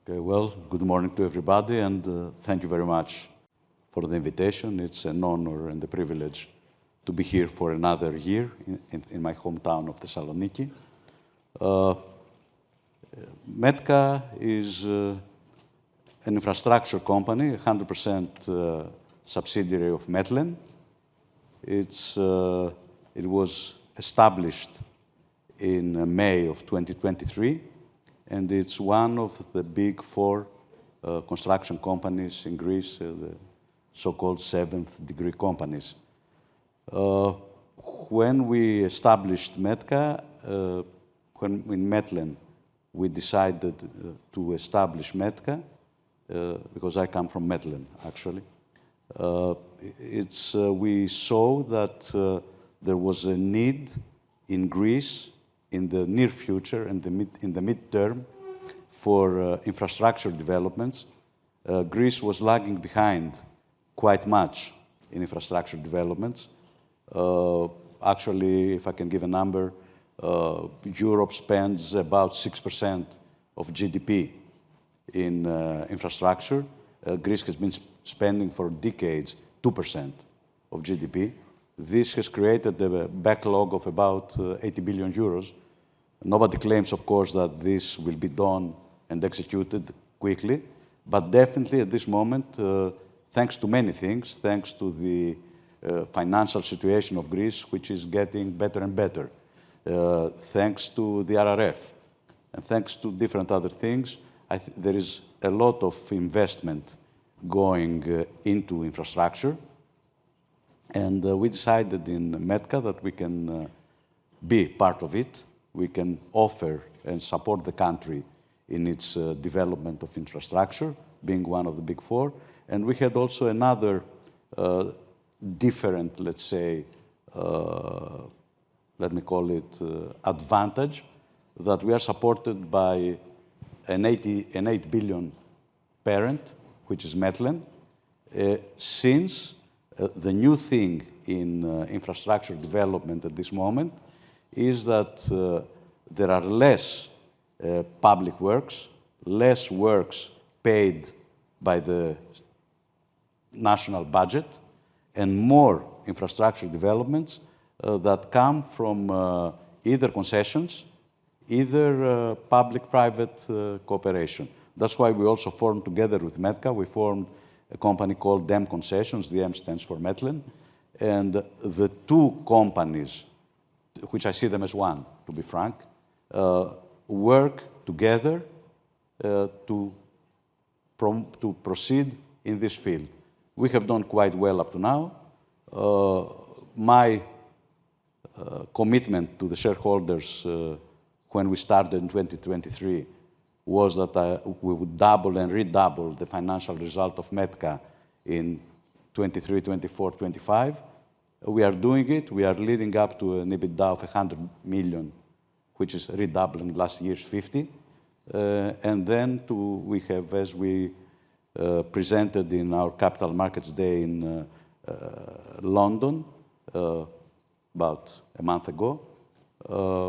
Okay, well, good morning to everybody, and thank you very much for the invitation. It's an honor and a privilege to be here for another year in my hometown of Thessaloniki. METKA is an infrastructure company, 100% subsidiary of Metlen. It was established in May of 2023, and it's one of the big four construction companies in Greece, the so-called seventh degree companies. When we established METKA, when in Metlen, we decided to establish METKA, because I come from Metlen, actually. We saw that there was a need in Greece in the near future and in the mid-term for infrastructure developments. Greece was lagging behind quite much in infrastructure developments. Actually, if I can give a number, Europe spends about 6% of GDP in infrastructure. Greece has been spending for decades 2% of GDP. This has created a backlog of about 80 billion euros. Nobody claims, of course, that this will be done and executed quickly, but definitely at this moment, thanks to many things, thanks to the financial situation of Greece, which is getting better and better, thanks to the RRF, and thanks to different other things, there is a lot of investment going into infrastructure. And we decided in METKA that we can be part of it. We can offer and support the country in its development of infrastructure, being one of the big four. And we had also another different, let's say, let me call it advantage, that we are supported by an 8 billion parent, which is Metlen, since the new thing in infrastructure development at this moment is that there are less public works, less works paid by the national budget, and more infrastructure developments that come from either concessions, either public-private cooperation. That's why we also formed together with METKA, we formed a company called M Concessions, the M stands for Metlen, and the two companies, which I see them as one, to be frank, work together to proceed in this field. We have done quite well up to now. My commitment to the shareholders when we started in 2023 was that we would double and redouble the financial result of METKA in 23, 24, 25. We are doing it. We are leading up to an EBITDA of 100 million, which is redoubling last year's 50. And then we have, as we presented in our Capital Markets Day in London about a month ago,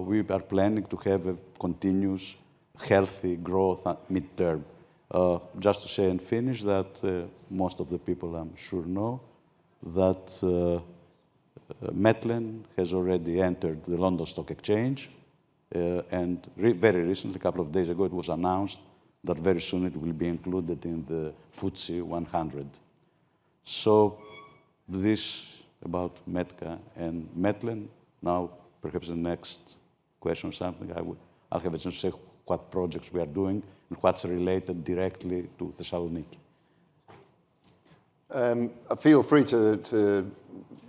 we are planning to have a continuous healthy growth mid-term. Just to say and finish that most of the people I'm sure know that Metlen has already entered the London Stock Exchange, and very recently, a couple of days ago, it was announced that very soon it will be included in the FTSE 100. So this about METKA and Metlen. Now, perhaps the next question or something, I'll have a chance to say what projects we are doing and what's related directly to Thessaloniki. Feel free to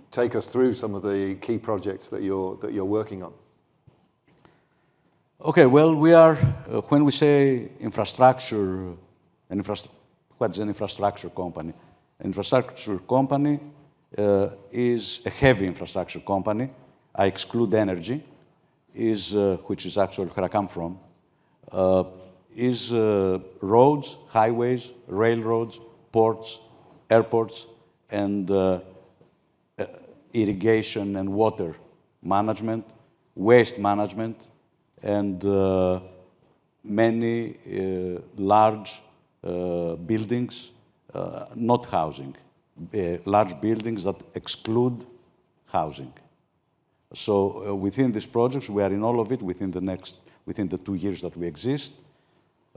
take us through some of the key projects that you're working on. Okay, well, we are, when we say infrastructure, what's an infrastructure company? An infrastructure company is a heavy infrastructure company. I exclude energy, which is actually where I come from, is roads, highways, railroads, ports, airports, and irrigation and water management, waste management, and many large buildings, not housing, large buildings that exclude housing. So within these projects, we are in all of it within the 2 years that we exist.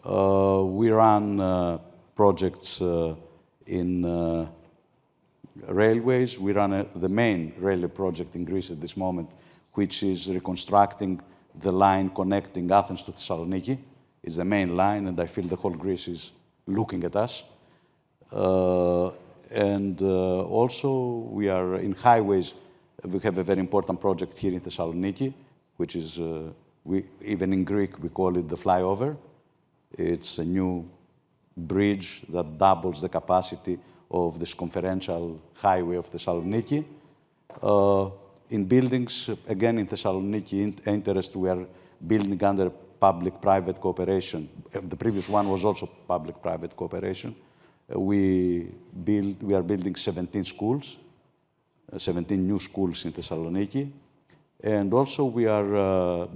We run projects in railways. We run the main railway project in Greece at this moment, which is reconstructing the line connecting Athens to Thessaloniki. It's the main line, and I feel the whole Greece is looking at us. Also, we are in highways. We have a very important project here in Thessaloniki, which is, even in Greek, we call it the flyover. It's a new bridge that doubles the capacity of the circumferential highway of Thessaloniki. In buildings, again, in Thessaloniki interest, we are building under public-private cooperation. The previous one was also public-private cooperation. We are building 17 schools, 17 new schools in Thessaloniki. And also we are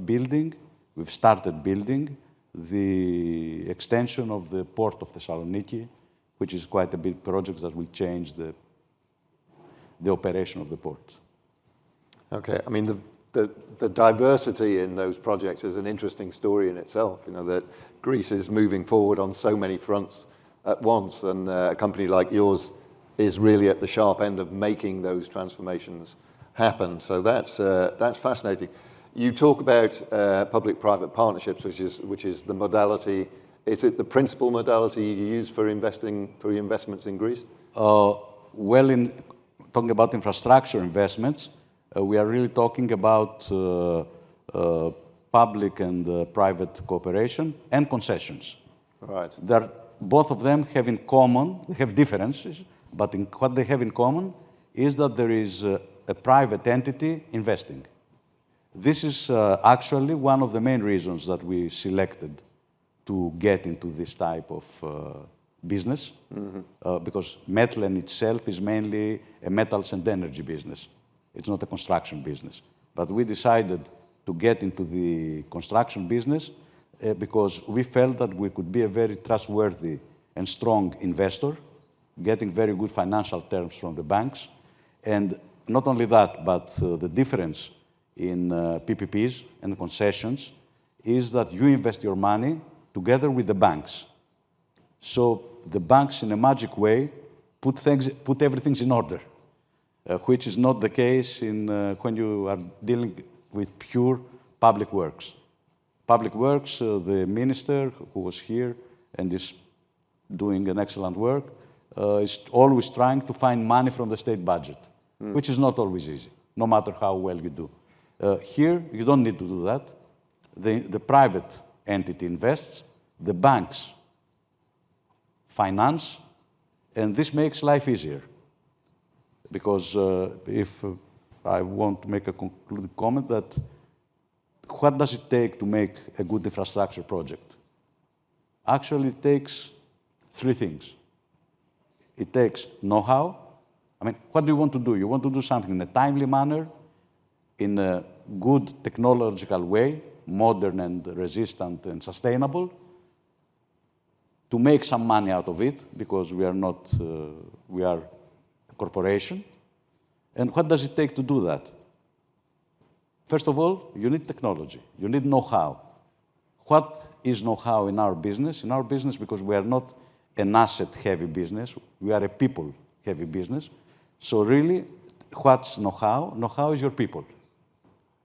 we've started building the extension of the port of Thessaloniki, which is quite a big project that will change the operation of the port. Okay, I mean, the diversity in those projects is an interesting story in itself, you know, that Greece is moving forward on so many fronts at once, and a company like yours is really at the sharp end of making those transformations happen. So that's fascinating. You talk about public-private partnerships, which is the modality. Is it the principal modality you use for your investments in Greece? Well, in talking about infrastructure investments, we are really talking about public and private cooperation and concessions. Right. Both of them have in common, they have differences, but what they have in common is that there is a private entity investing. This is actually one of the main reasons that we selected to get into this type of business, because Metlen itself is mainly a metals and energy business. It's not a construction business. But we decided to get into the construction business because we felt that we could be a very trustworthy and strong investor, getting very good financial terms from the banks. And not only that, but the difference in PPPs and concessions is that you invest your money together with the banks. So the banks, in a magic way, put everything in order, which is not the case when you are dealing with pure public works. Public works, the minister who was here and is doing an excellent work, is always trying to find money from the state budget, which is not always easy, no matter how well you do. Here, you don't need to do that. The private entity invests, the banks finance, and this makes life easier. Because if I want to make a concluding comment that what does it take to make a good infrastructure project? Actually, it takes 3 things. It takes know-how. I mean, what do you want to do? You want to do something in a timely manner, in a good technological way, modern and resistant and sustainable, to make some money out of it, because we are a corporation. And what does it take to do that? First of all, you need technology. You need know-how. What is know-how in our business? In our business, because we are not an asset-heavy business, we are a people-heavy business. So really, what's know-how? Know-how is your people.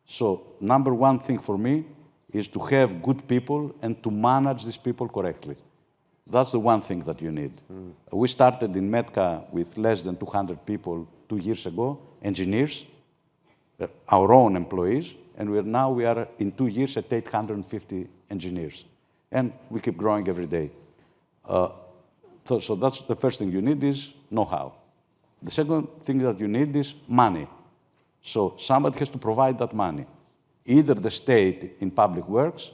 So number 1 thing for me is to have good people and to manage these people correctly. That's the 1 thing that you need. We started in METKA with less than 200 people 2 years ago, engineers, our own employees, and we are in 2 years at 850 engineers. And we keep growing every day. So that's the first thing you need is know-how. The second thing that you need is money. So somebody has to provide that money. Either the state in public works,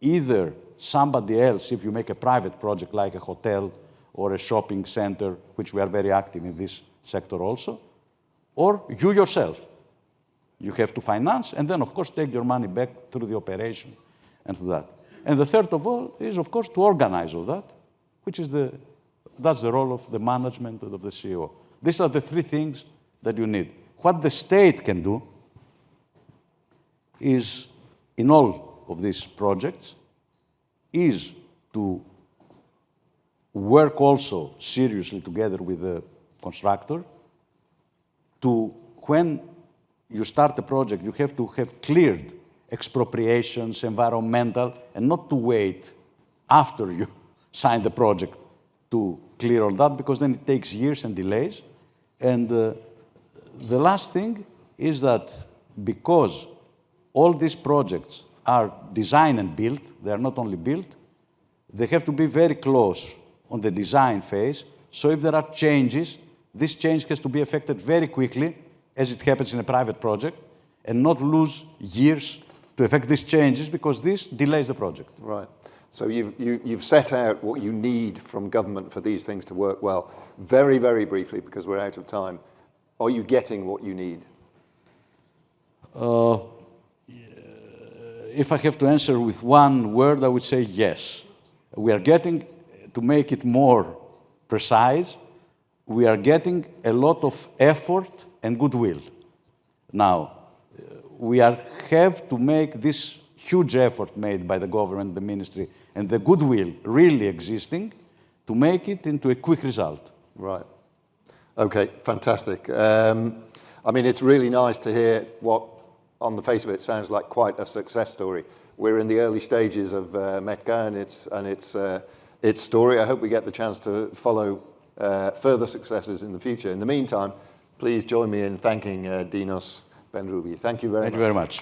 either somebody else, if you make a private project like a hotel or a shopping center, which we are very active in this sector also, or you yourself. You have to finance and then, of course, take your money back through the operation and to that. And the third of all is, of course, to organize all that, which is that's the role of the management and of the CEO. These are the three things that you need. What the state can do is, in all of these projects, is to work also seriously together with the constructor to, when you start a project, you have to have cleared expropriations, environmental, and not to wait after you sign the project to clear all that, because then it takes years and delays. And the last thing is that because all these projects are designed and built, they are not only built, they have to be very close on the design phase. So if there are changes, this change has to be effected very quickly, as it happens in a private project, and not lose years to effect these changes, because this delays the project. Right. So you've set out what you need from government for these things to work well. Very, very briefly, because we're out of time, are you getting what you need? If I have to answer with one word, I would say yes. We are getting, to make it more precise, we are getting a lot of effort and goodwill. Now, we have to make this huge effort made by the government, the ministry, and the goodwill really existing to make it into a quick result. Right. Okay, fantastic. I mean, it's really nice to hear what, on the face of it, sounds like quite a success story. We're in the early stages of METKA and its story. I hope we get the chance to follow further successes in the future. In the meantime, please join me in thanking Dinos Benroubi. Thank you very much. Thank you very much.